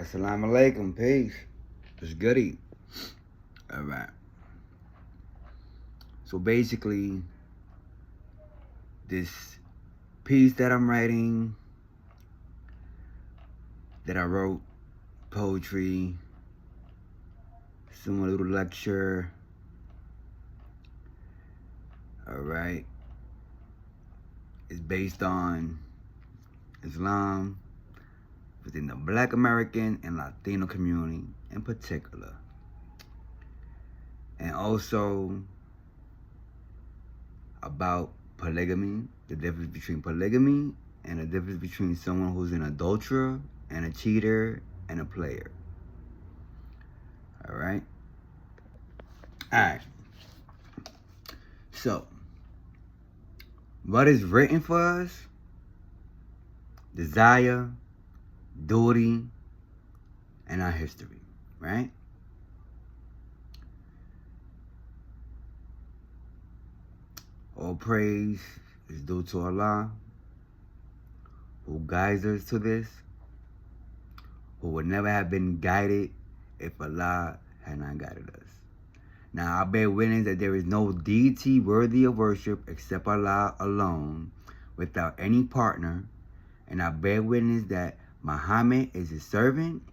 Assalamu alaikum, peace. It's goody. Alright. So basically, this piece that I'm writing, that I wrote, poetry, some little lecture. Alright. It's based on Islam within the Black American and Latino community in particular. And also about polygamy, the difference between polygamy and the difference between someone who's an adulterer and a cheater and a player. Alright? Alright. So, what is written for us? Desire, duty, and our history, right? All praise is due to Allah, who guides us to this, who would never have been guided if Allah had not guided us. Now, I bear witness that there is no deity worthy of worship except Allah alone, without any partner, and I bear witness that Muhammad is his servant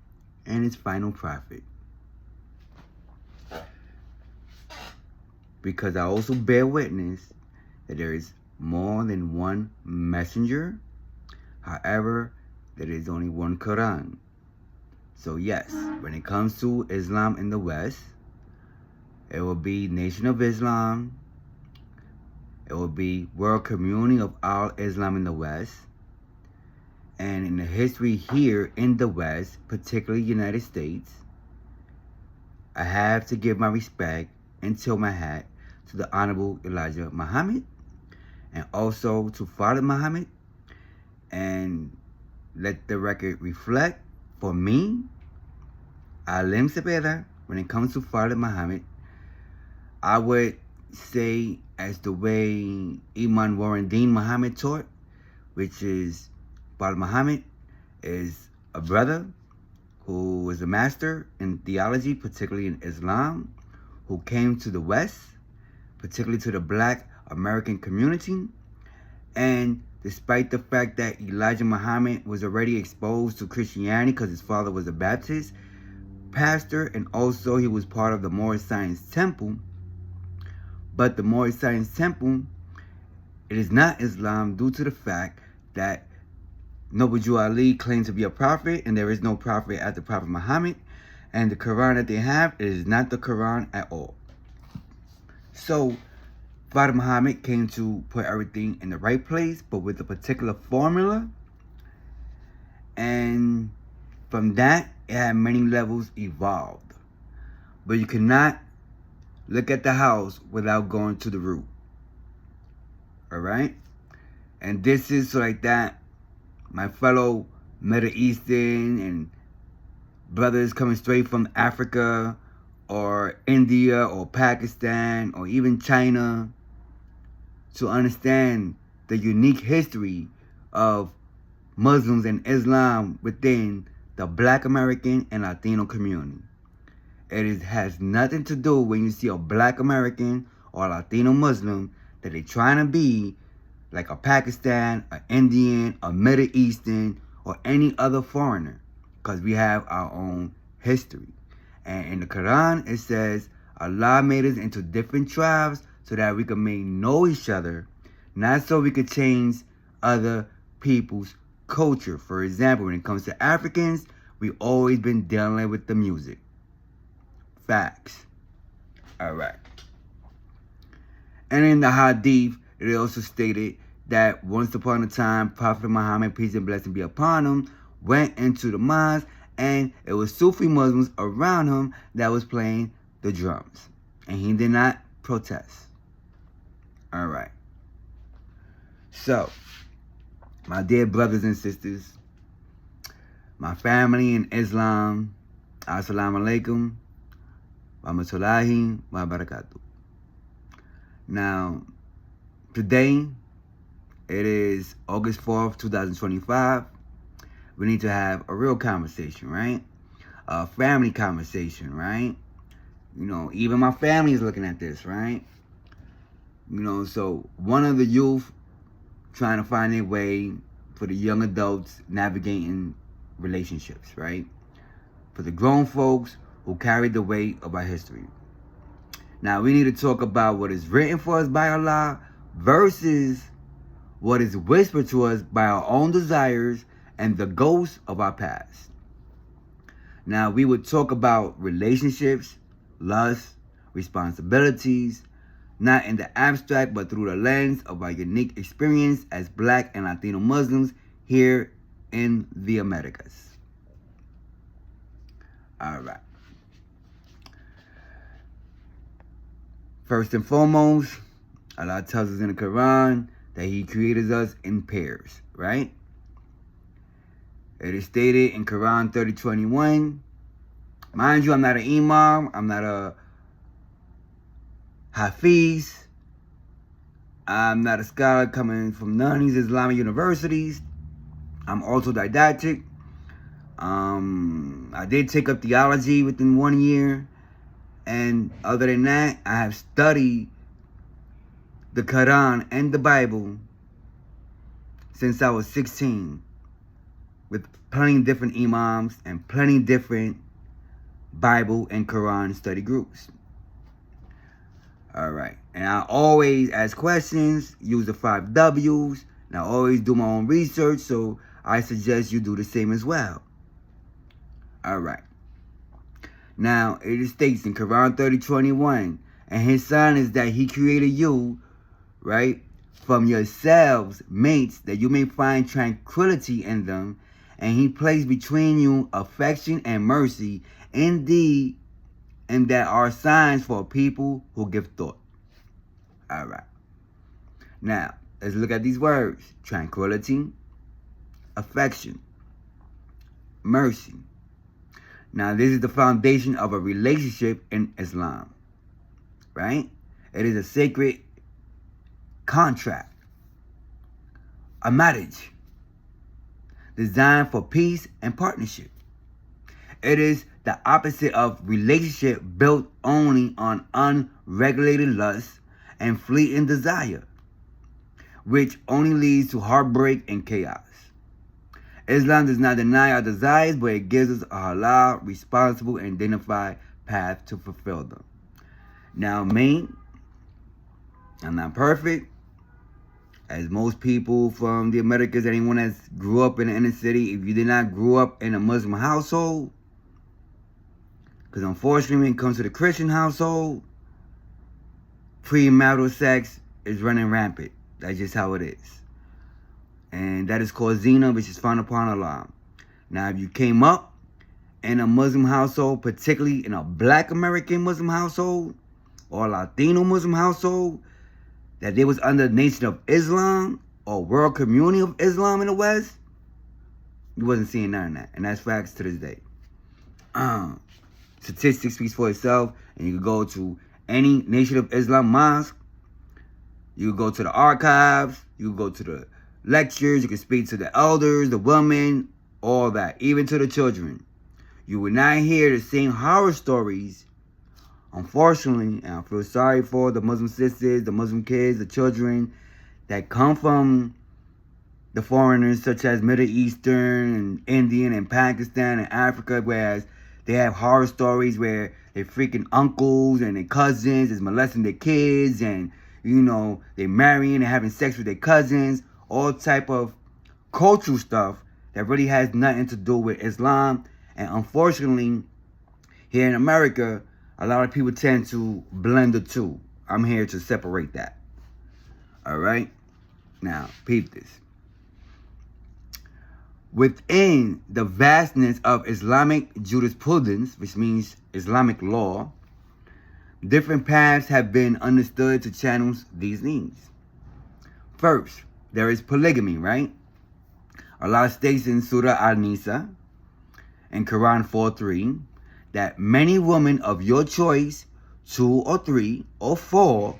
and his final prophet. Because I also bear witness that there is more than one messenger. However, there is only one Quran. So yes, when it comes to Islam in the West, it will be Nation of Islam. It will be World Community of All Islam in the West. And in the history here in the West, particularly United States, I have to give my respect and tilt my hat to the Honorable Elijah Muhammad, and also to Father Muhammad, and let the record reflect, for me, Alim Cepeda, when it comes to Father Muhammad, I would say as the way Imam Warren Deen Muhammad taught, which is Father Muhammad is a brother who was a master in theology, particularly in Islam, who came to the West, particularly to the Black American community. And despite the fact that Elijah Muhammad was already exposed to Christianity because his father was a Baptist pastor, and also he was part of the Moorish Science Temple. But the Moorish Science Temple, it is not Islam due to the fact that Noble Jew Ali claims to be a prophet, and there is no prophet after Prophet Muhammad. And the Quran that they have is not the Quran at all. So, Father Muhammad came to put everything in the right place, but with a particular formula. And from that, it had many levels evolved. But you cannot look at the house without going to the root. Alright? And this is so like that my fellow Middle Eastern and brothers coming straight from Africa or India or Pakistan or even China to understand the unique history of Muslims and Islam within the Black American and Latino community. Has nothing to do when you see a Black American or Latino Muslim that they're trying to be like a Pakistan, an Indian, a Middle Eastern, or any other foreigner, because we have our own history. And in the Quran, it says Allah made us into different tribes so that we can know each other, not so we could change other people's culture. For example, when it comes to Africans, we've always been dealing with the music. Facts. All right. And in the Hadith, it also stated that once upon a time, Prophet Muhammad, peace and blessing be upon him, went into the mosque, and it was Sufi Muslims around him that was playing the drums. And he did not protest. All right. So, my dear brothers and sisters, my family in Islam, Assalamu alaikum, wa rahmatullahi wa barakatuh. Now, today, it is August 4th, 2025. We need to have a real conversation, right? a family conversation, right? You know, even my family is looking at this, right? You know, so one of the youth trying to find their way, for the young adults navigating relationships, right? For the grown folks who carry the weight of our history. Now, we need to talk about what is written for us by Allah versus what is whispered to us by our own desires and the ghosts of our past. Now, we would talk about relationships, lust, responsibilities, not in the abstract, but through the lens of our unique experience as Black and Latino Muslims here in the Americas. All right. First and foremost, Allah tells us in the Quran that He created us in pairs, right? It is stated in Quran 30:21. Mind you, I'm not an imam, I'm not a hafiz, I'm not a scholar coming from none of these Islamic universities. I'm also didactic. I did take up theology within 1 year. And other than that, I have studied the Quran and the Bible since I was 16 with plenty of different imams and plenty of different Bible and Quran study groups. All right. And I always ask questions, use the 5 W's, and I always do my own research, so I suggest you do the same as well. All right. Now, it states in Quran 30:21, and His sign is that He created you, right, from yourselves, mates, that you may find tranquility in them, and He placed between you affection and mercy, indeed, and that are signs for people who give thought. All right. Now, let's look at these words. Tranquility, affection, mercy. Now, this is the foundation of a relationship in Islam, right? It is a sacred contract, a marriage designed for peace and partnership. It is the opposite of relationship built only on unregulated lust and fleeting desire, which only leads to heartbreak and chaos. Islam does not deny our desires, but it gives us a halal, responsible, and dignified path to fulfill them. Now, me, I'm not perfect. As most people from the Americas, anyone that grew up in the inner city, if you did not grow up in a Muslim household, because unfortunately when it comes to the Christian household, premarital sex is running rampant. That's just how it is. And that is called zina, which is found upon Allah. Now, if you came up in a Muslim household, particularly in a Black American Muslim household or a Latino Muslim household, that they was under the Nation of Islam or World Community of Islam in the West, you wasn't seeing none of that. And that's facts to this day. Statistics speaks for itself, and you can go to any Nation of Islam mosque, you can go to the archives, you can go to the lectures, you can speak to the elders, the women, all that, even to the children. You will not hear the same horror stories, unfortunately, and I feel sorry for the Muslim sisters, the Muslim kids, the children that come from the foreigners such as Middle Eastern and Indian and Pakistan and Africa, whereas they have horror stories where their freaking uncles and their cousins is molesting their kids, and, you know, they marrying and having sex with their cousins, all type of cultural stuff that really has nothing to do with Islam. And unfortunately, here in America, a lot of people tend to blend the two. I'm here to separate that. All right? Now, peep this. Within the vastness of Islamic jurisprudence, which means Islamic law, different paths have been understood to channel these needs. First, there is polygamy, right? Allah states in Surah Al-Nisa in Quran 4:3 that many women of your choice, 2 or 3 or 4,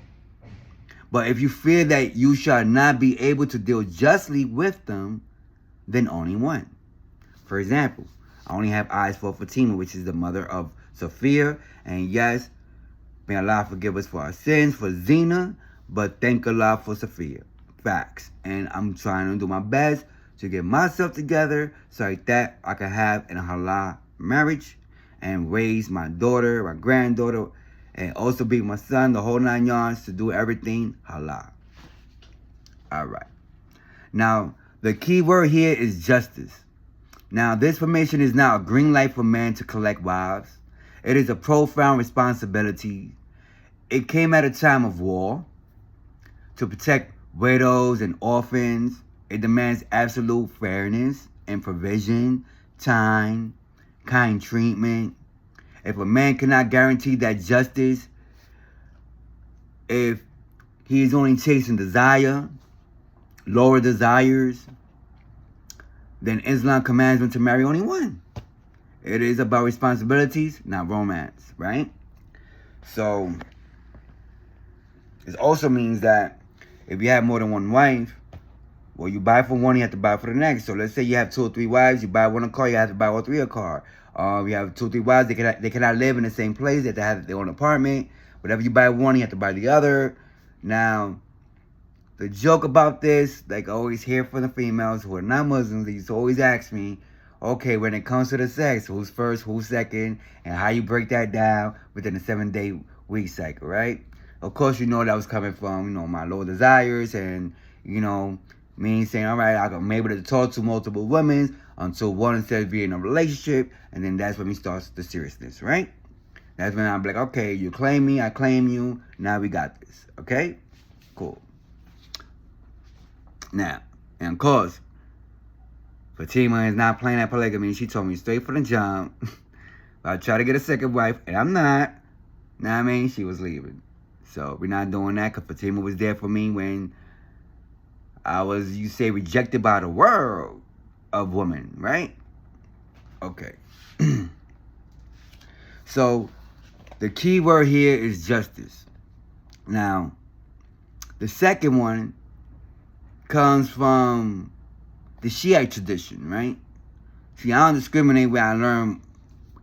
but if you fear that you shall not be able to deal justly with them, then only 1. For example, I only have eyes for Fatima, which is the mother of Sophia. And yes, may Allah forgive us for our sins, for Zina, but thank Allah for Sophia. Facts. And I'm trying to do my best to get myself together so like that I can have an halal marriage and raise my daughter, my granddaughter, and also be my son, the whole 9 yards, to do everything halal. All right. Now, the key word here is justice. Now, this permission is not a green light for men to collect wives. It is a profound responsibility. It came at a time of war to protect widows and orphans. It demands absolute fairness and provision, time, kind treatment. If a man cannot guarantee that justice, if he is only chasing desire, lower desires, then Islam commands him to marry only one. It is about responsibilities, not romance, right? So, it also means that if you have more than one wife, well, you buy for one, you have to buy for the next. So let's say you have 2 or 3 wives, you buy one a car, you have to buy all 3 a car. You have 2 or 3 wives, they cannot live in the same place, they have to have their own apartment. Whatever you buy one, you have to buy the other. Now, the joke about this, like I always hear from the females who are not Muslims, they used to always ask me, okay, when it comes to the sex, who's first, who's second, and how you break that down within a 7-day week cycle, right? Of course, you know that was coming from, my low desires and, me saying, all right, I'm able to talk to multiple women until one says be in a relationship, and then that's when we start the seriousness, right? That's when I'm like, okay, you claim me, I claim you, now we got this, okay? Cool. Now, and of course, Fatima is not playing at polygamy. She told me straight from the jump. I try to get a second wife, and I'm not. Know what I mean? She was leaving. So we're not doing that because Fatima was there for me when I was, you say, rejected by the world of women, right? Okay. So the key word here is justice. Now, the second one comes from the Shiite tradition, right? See, I don't discriminate where I learn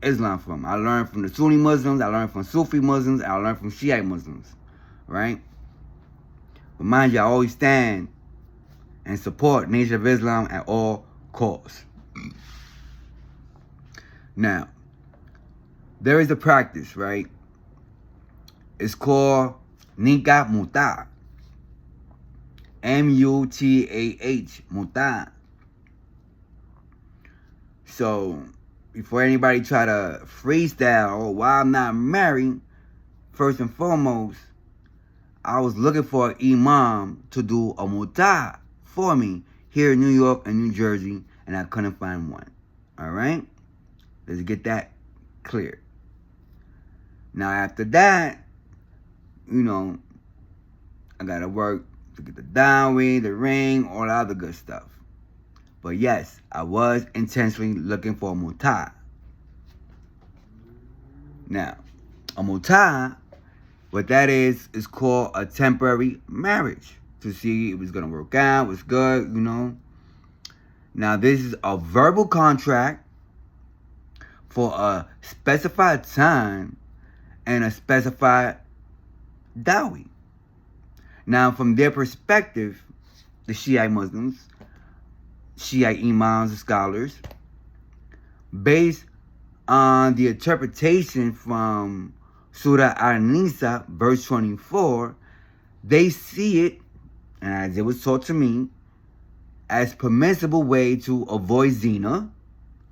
Islam from. I learned from the Sunni Muslims, I learned from Sufi Muslims, and I learned from Shiite Muslims, right? But mind you, I always stand and support Nation of Islam at all costs. Now, there is a practice, right? It's called Nikah Mutah. M-U-T-A-H, Mutah. So, before anybody try to freestyle, or why I'm not married, first and foremost, I was looking for an imam to do a mutah for me here in New York and New Jersey, and I couldn't find one. All right? Let's get that clear. Now, after that, I got to work to get the dowry, the ring, all the other good stuff. But yes, I was intentionally looking for a mutah. Now, a mutah, what that is called a temporary marriage. To see if it's going to work out, what's good, Now, this is a verbal contract for a specified time and a specified dowry. Now, from their perspective, the Shiite Muslims, Shiite imams and scholars, based on the interpretation from Surah An-Nisa, verse 24, they see it, and as it was taught to me, as permissible way to avoid zina,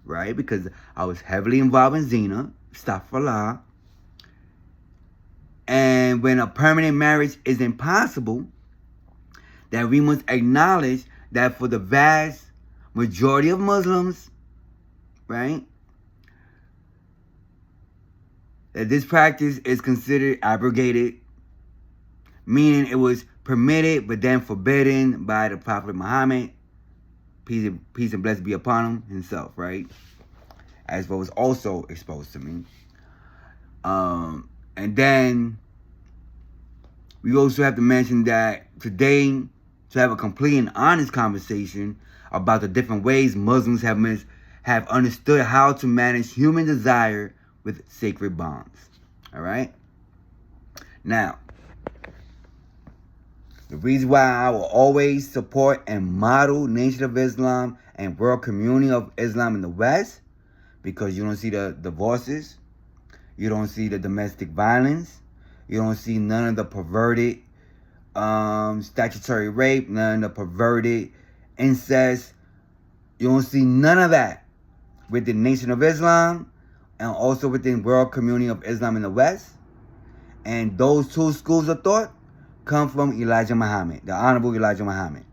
right? Because I was heavily involved in zina, astaghfirullah. And when a permanent marriage is impossible, that we must acknowledge that for the vast majority of Muslims, right, that this practice is considered abrogated, meaning it was permitted but then forbidden by the Prophet Muhammad, peace and blessings be upon him himself, right? As what was also exposed to me. And then we also have to mention that today, to have a complete and honest conversation about the different ways Muslims have understood how to manage human desire with sacred bonds. All right? Now, the reason why I will always support and model Nation of Islam and World Community of Islam in the West, because you don't see the divorces, you don't see the domestic violence, you don't see none of the perverted statutory rape, none of the perverted incest. You don't see none of that within Nation of Islam and also within World Community of Islam in the West. And those two schools of thought come from Elijah Muhammad, the Honorable Elijah Muhammad.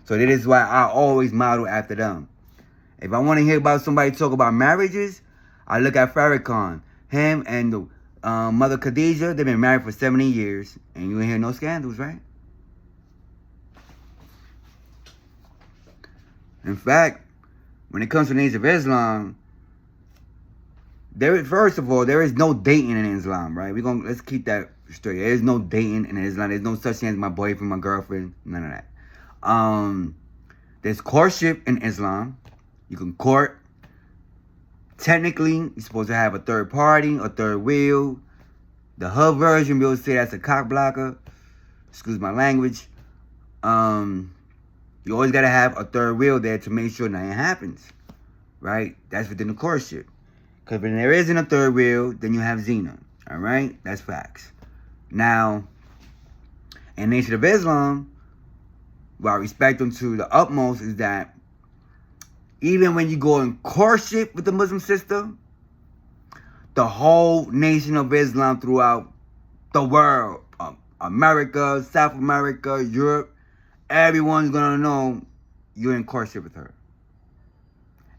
So that is why I always model after them. If I want to hear about somebody talk about marriages, I look at Farrakhan. Him and the Mother Khadijah, they've been married for 70 years. And you ain't hear no scandals, right? In fact, when it comes to Nation of Islam, first of all, there is no dating in Islam, right? Let's keep that straight. There is no dating in Islam. There's no such thing as my boyfriend, my girlfriend, none of that. There's courtship in Islam. You can court. Technically, you're supposed to have a third party, a third wheel. The hub version will say that's a cock blocker. Excuse my language. You always got to have a third wheel there to make sure nothing happens. Right? That's within the courtship. Because when there isn't a third wheel, then you have zina. All right? That's facts. Now, in Nation of Islam, what I respect them to the utmost is that even when you go in courtship with the Muslim sister, the whole Nation of Islam throughout the world, America, South America, Europe, everyone's going to know you're in courtship with her.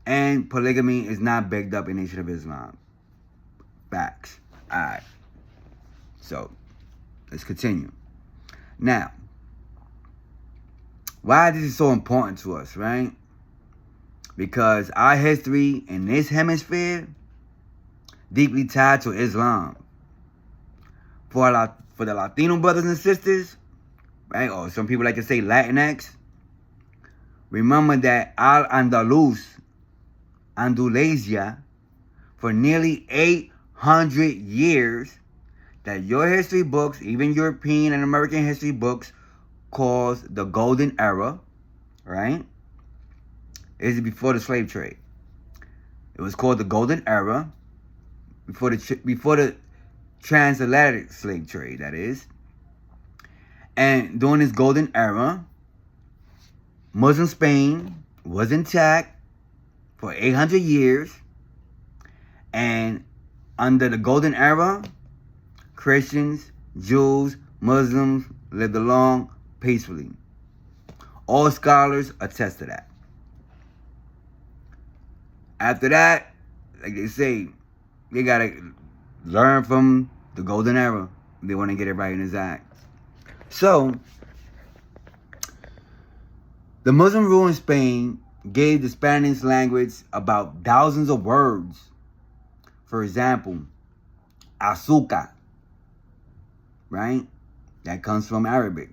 And polygamy is not baked up in Nation of Islam. Facts. Alright. So, let's continue. Now, why this is so important to us, right? Because our history in this hemisphere deeply tied to Islam. For the Latino brothers and sisters, right? Or some people like to say Latinx. Remember that Andalusia, for nearly 800 years, that your history books, even European and American history books, calls the Golden Era, right? This is before the slave trade. It was called the Golden Era, before the transatlantic slave trade, that is. And during this Golden Era, Muslim Spain was intact for 800 years. And under the Golden Era, Christians, Jews, Muslims lived along peacefully. All scholars attest to that. After that, like they say, they got to learn from the Golden Era. They want to get it right in his act. So, the Muslim rule in Spain gave the Spanish language about thousands of words. For example, azúcar, right? That comes from Arabic.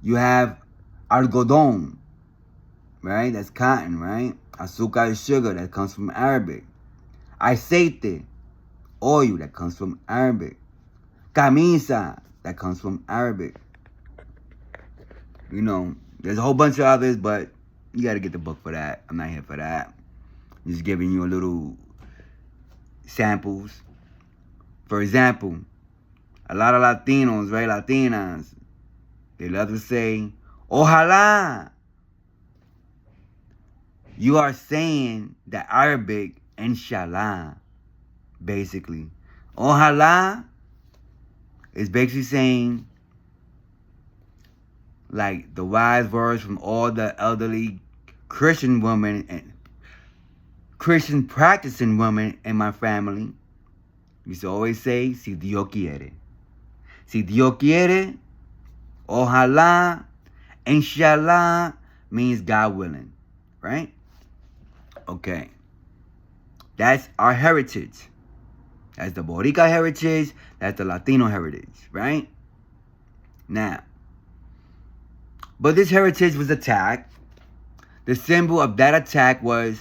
You have algodón, right? That's cotton, right? Azúcar is sugar. That comes from Arabic. Aceite, oil. That comes from Arabic. Camisa. That comes from Arabic. You know, there's a whole bunch of others, but you got to get the book for that. I'm not here for that. I'm just giving you a little samples. For example, a lot of Latinos, right? Latinas, they love to say, ojalá. You are saying the Arabic, inshallah, basically. Ojalá is basically saying, like, the wise words from all the elderly Christian women and Christian practicing women in my family used to always say, si Dios quiere. Si Dios quiere, ojalá, inshallah means God willing, right? Okay. That's our heritage. That's the Boricua heritage. That's the Latino heritage, right? Now, but this heritage was attacked. The symbol of that attack was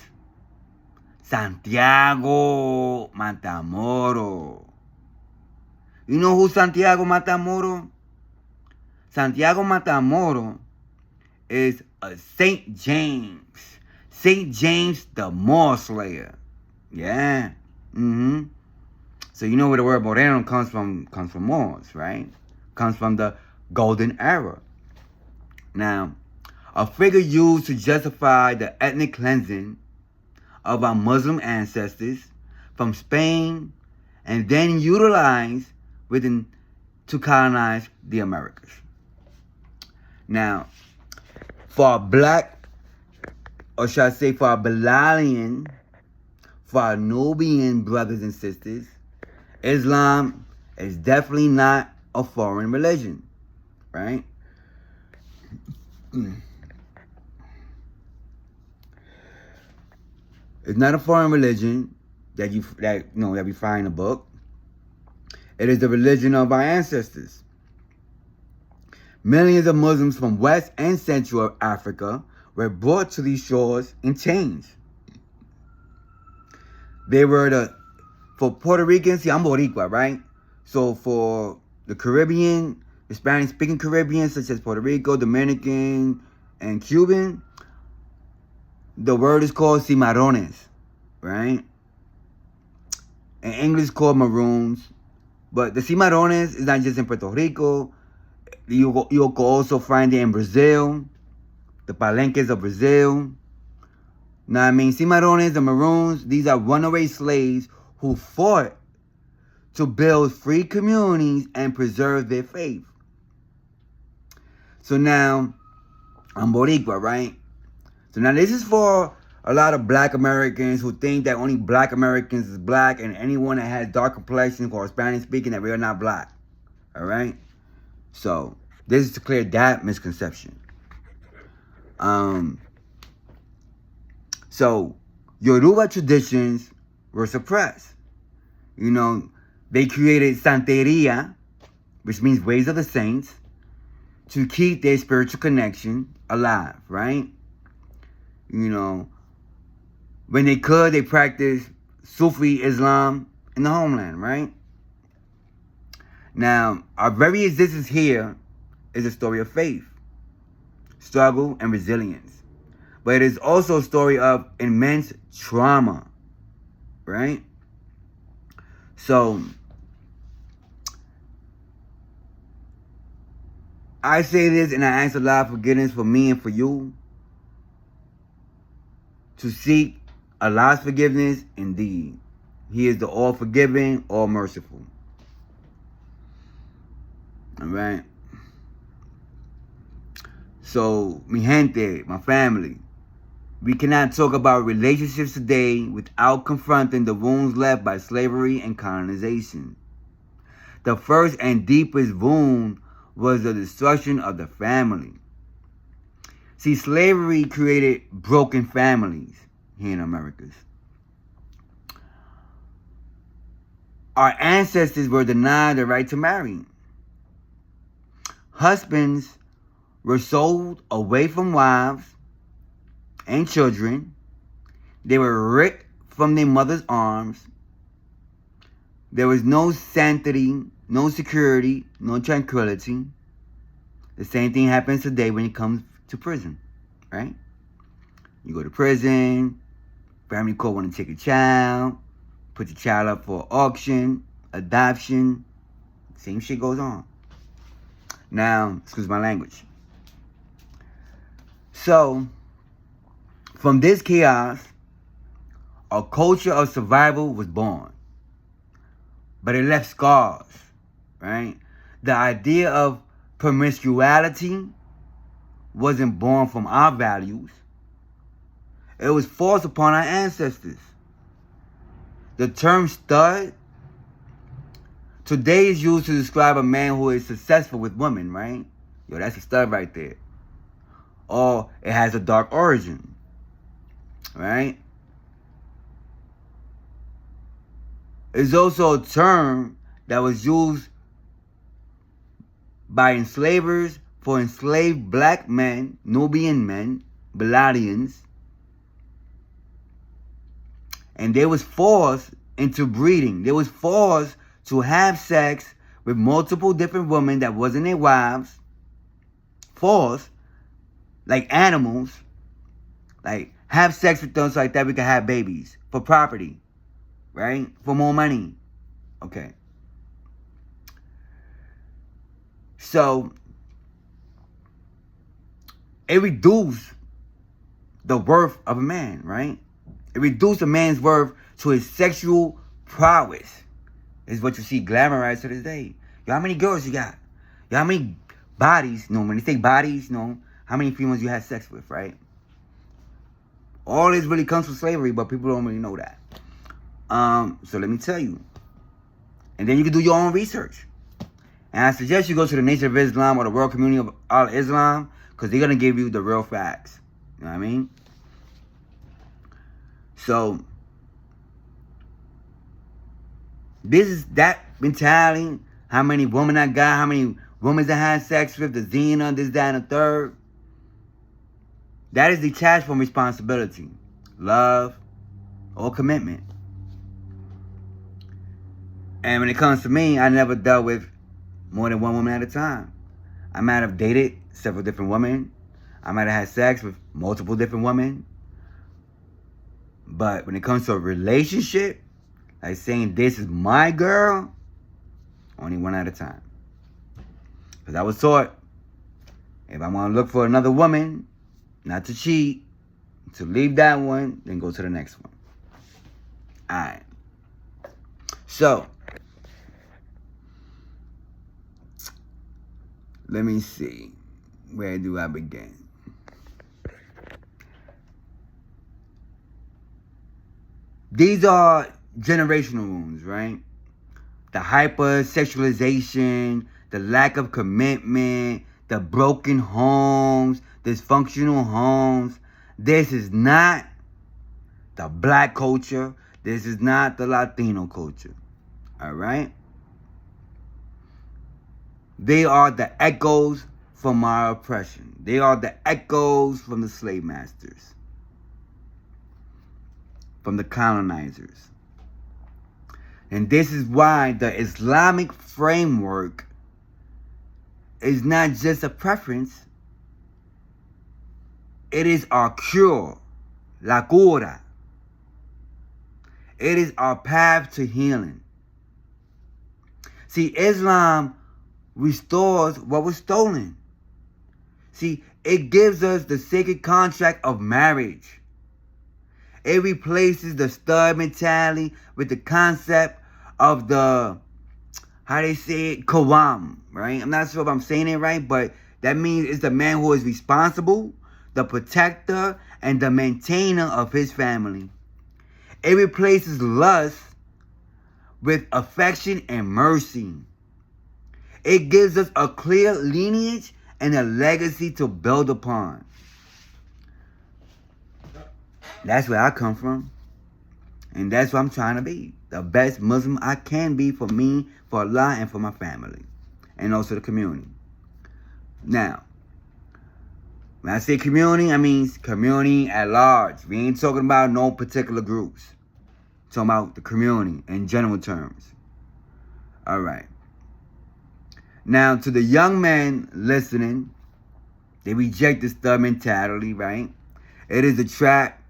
Santiago Matamoros. You know who Santiago Matamoros? Santiago Matamoros is a Saint James. Saint James the Moor Slayer. Yeah. So you know where the word Moreno comes from Moors, right? Comes from the Golden Era. Now, a figure used to justify the ethnic cleansing of our Muslim ancestors from Spain and then utilized to colonize the Americas. Now, for our black, or should I say for our Bilalian, for our Nubian brothers and sisters, Islam is definitely not a foreign religion, right? It's not a foreign religion that we find in a book. It is the religion of our ancestors. Millions of Muslims from West and Central Africa were brought to these shores in chains. They were for Puerto Ricans, see, I'm Boricua, right? So for the Caribbean, the Spanish-speaking Caribbean, such as Puerto Rico, Dominican, and Cuban, the word is called cimarrones, right? In English, called maroons. But the cimarrones is not just in Puerto Rico. You'll also find it in Brazil, the palenques of Brazil. Now, I mean, cimarrones, the maroons, these are runaway slaves who fought to build free communities and preserve their faith. So now, I'm Boricua, right? So now this is for a lot of black Americans who think that only black Americans is black and anyone that has dark complexion or Spanish speaking that we are not black. All right? So this is to clear that misconception. So Yoruba traditions were suppressed. You know, they created Santeria, which means ways of the saints, to keep their spiritual connection alive, right? You know, when they could, they practiced Sufi Islam in the homeland, right? Now, our very existence here is a story of faith, struggle, and resilience. But it is also a story of immense trauma, right? So, I say this and I ask a lot of forgiveness for me and for you to seek Allah's forgiveness indeed. He is the all-forgiving, all-merciful. All right? So, mi gente, my family, we cannot talk about relationships today without confronting the wounds left by slavery and colonization. The first and deepest wound was the destruction of the family. See, slavery created broken families here in Americas. Our ancestors were denied the right to marry. Husbands were sold away from wives and children. They were ripped from their mother's arms. There was no sanctity, no security, no tranquility. The same thing happens today when it comes to prison, right? You go to prison, family court want to take a child, put your child up for auction, adoption, same shit goes on. Now, excuse my language. So, from this chaos, a culture of survival was born. But it left scars, right? The idea of promiscuity wasn't born from our values. It was forced upon our ancestors. The term stud today is used to describe a man who is successful with women, right? Yo, that's a stud right there. Or it has a dark origin, right? It's also a term that was used by enslavers for enslaved black men, Nubian men, Beladians, and they was forced into breeding. They was forced to have sex with multiple different women that wasn't their wives. Forced, like animals, like have sex with them so like that we can have babies for property, right? For more money. Okay. So it reduced the worth of a man, right? It reduced a man's worth to his sexual prowess. Is what you see glamorized to this day. Yo, how many girls you got? Yo, how many bodies? When they say bodies, how many females you had sex with, right? All this really comes from slavery, but people don't really know that. So let me tell you. And then you can do your own research. And I suggest you go to the Nation of Islam or the World Community of Al-Islam, because they're going to give you the real facts. You know what I mean? So this is that mentality. How many women I got, how many women I had sex with, the zina, this, that, and the third. That is detached from responsibility, love, or commitment. And when it comes to me, I never dealt with more than one woman at a time. I might have dated several different women. I might have had sex with multiple different women. But when it comes to a relationship, like saying this is my girl, only one at a time. Because I was taught, if I want to look for another woman, not to cheat, to leave that one, then go to the next one. Alright. So, let me see. Where do I begin? These are generational wounds, right? The hypersexualization, the lack of commitment, the broken homes, dysfunctional homes. This is not the black culture. This is not the Latino culture. All right? They are the echoes from our oppression. They are the echoes from the slave masters, from the colonizers. And this is why the Islamic framework is not just a preference. It is our cure, la cura. It is our path to healing. See, Islam restores what was stolen. See, it gives us the sacred contract of marriage. It replaces the stud mentality with the concept of the, how they say it, Qawam, right? I'm not sure if I'm saying it right, but that means it's the man who is responsible, the protector, and the maintainer of his family. It replaces lust with affection and mercy. It gives us a clear lineage and a legacy to build upon. That's where I come from. And that's what I'm trying to be. The best Muslim I can be for me, for Allah, and for my family. And also the community. Now, when I say community, I mean community at large. We ain't talking about no particular groups. We're talking about the community in general terms. All right. Now, to the young men listening, they reject this stud mentality, right? It is a trap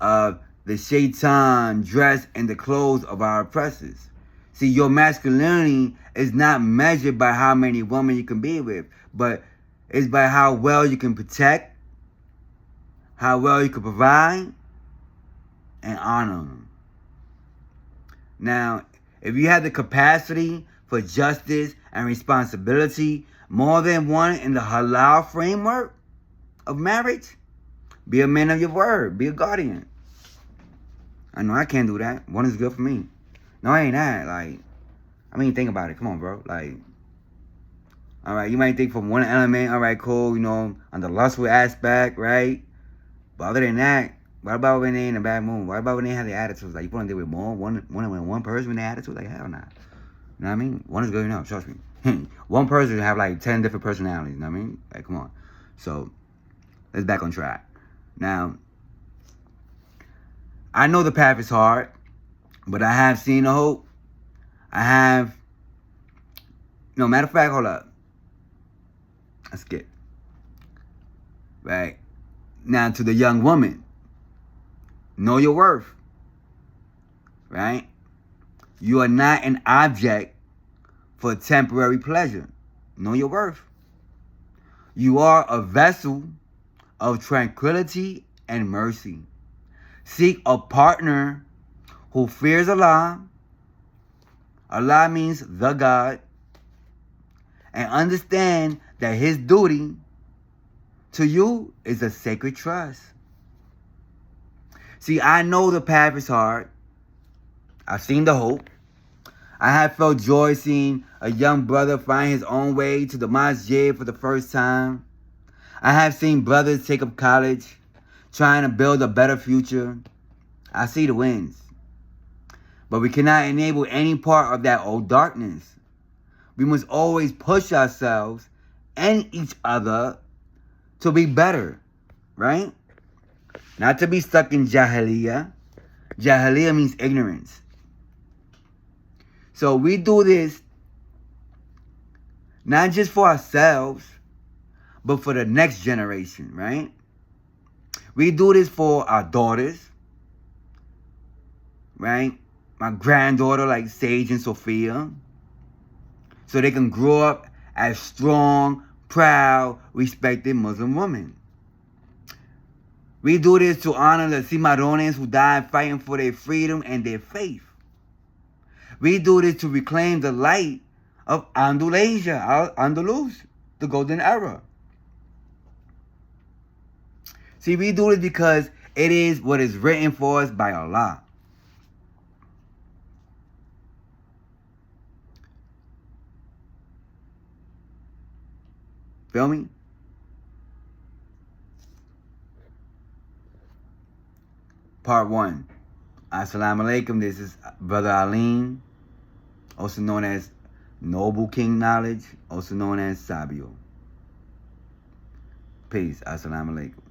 of the shaitan dress and the clothes of our oppressors. See, your masculinity is not measured by how many women you can be with, but it's by how well you can protect, how well you can provide, and honor them. Now, if you have the capacity for justice and responsibility, more than one in the halal framework of marriage, be a man of your word, be a guardian. I know I can't do that. One is good for me. No, I ain't that. Like, I mean, think about it. Come on, bro. Like, all right, you might think from one element, all right, cool, on the lustful aspect, right? But other than that, what about when they in a bad mood? What about when they have the attitudes? Like, you want to deal with more? One person with the attitude? Like, hell nah. You know what I mean? One is good enough, trust me. One person have like 10 different personalities, you know what I mean? Like, come on. So, let's back on track. Now, I know the path is hard, but I have seen the hope. I have, no, matter of fact, hold up. Let's skip. Right. Now to the young woman. Know your worth. Right? You are not an object for temporary pleasure. Know your worth. You are a vessel of tranquility and mercy. Seek a partner who fears Allah. Allah means the God. And understand that his duty to you is a sacred trust. See, I know the path is hard. I've seen the hope. I have felt joy seeing a young brother find his own way to the masjid for the first time. I have seen brothers take up college, trying to build a better future. I see the wins. But we cannot enable any part of that old darkness. We must always push ourselves and each other to be better, right? Not to be stuck in jahiliyyah. Jahiliyyah means ignorance. So we do this not just for ourselves, but for the next generation, right? We do this for our daughters, right? My granddaughter like Sage and Sophia, so they can grow up as strong, proud, respected Muslim women. We do this to honor the Cimarrones who died fighting for their freedom and their faith. We do this to reclaim the light of Andalasia, Andalus, the golden era. See, we do this because it is what is written for us by Allah. Feel me? Part 1. Assalamu alaikum. This is Brother Alim, also known as Noble King Knowledge, also known as Sabio. Peace. Assalamu alaikum.